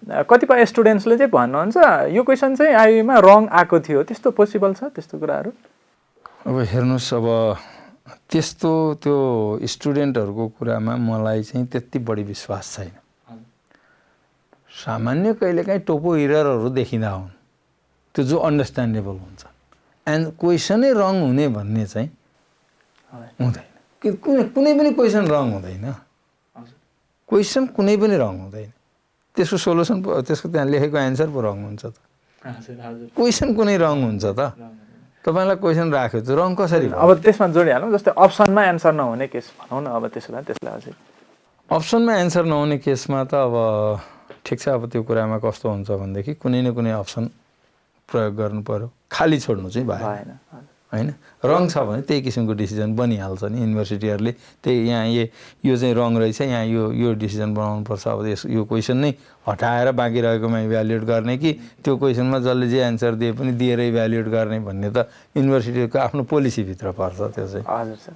कतिपय स्टुडेन्ट्सले चाहिँ भन्नुहुन्छ यो क्वेसन चाहिँ आइयुमा रङ आएको थियो, त्यस्तो पोसिबल छ त्यस्तो कुराहरू? अब हेर्नुहोस्, अब त्यस्तो त्यो स्टुडेन्टहरूको कुरामा मलाई चाहिँ त्यति बढी विश्वास छैन। सामान्य कहिलेकाहीँ टोपो इररहरू देखिँदा हुन्, त्यो जो अन्डरस्ट्यान्डेबल हुन्छ। एन्ड क्वेसनै रङ हुने भन्ने चाहिँ हुँदैन। कुनै पनि क्वेसन रङ हुँदैन, क्वेसन कुनै पनि रङ हुँदैन। त्यसको सोल्युसन त्यसको त्यहाँ लेखेको एन्सर पो रङ हुन्छ त? क्वेसन कुनै रङ हुन्छ त? तपाईँलाई क्वेसन राख्यो त्यो रङ कसरी? अब त्यसमा जोडिहालौँ, जस्तै अप्सनमा एन्सर नहुने केस भनौँ न, अब त्यसो भए त्यसलाई अझै अप्सनमा एन्सर नहुने केसमा त अब ठिक छ। अब त्यो कुरामा कस्तो हुन्छ भनेदेखि कुनै न कुनै अप्सन प्रयोग गर्नु पर्यो, खाली छोड्नु चाहिँ भएन होइन। रङ छ भने त्यही किसिमको डिसिजन बनिहाल्छ नि। युनिभर्सिटीहरूले त्यही यहाँ यो चाहिँ रङ रहेछ, यहाँ यो डिसिजन बनाउनुपर्छ। अब यो क्वेसन नै हटाएर बाँकी रहेकोमा इभ्यालुएट गर्ने कि त्यो क्वेसनमा जसले जे एन्सर दिए पनि दिएर इभ्यालुएट गर्ने भन्ने त युनिभर्सिटीको आफ्नो पोलिसीभित्र पर्छ त्यो चाहिँ। हजुर सर।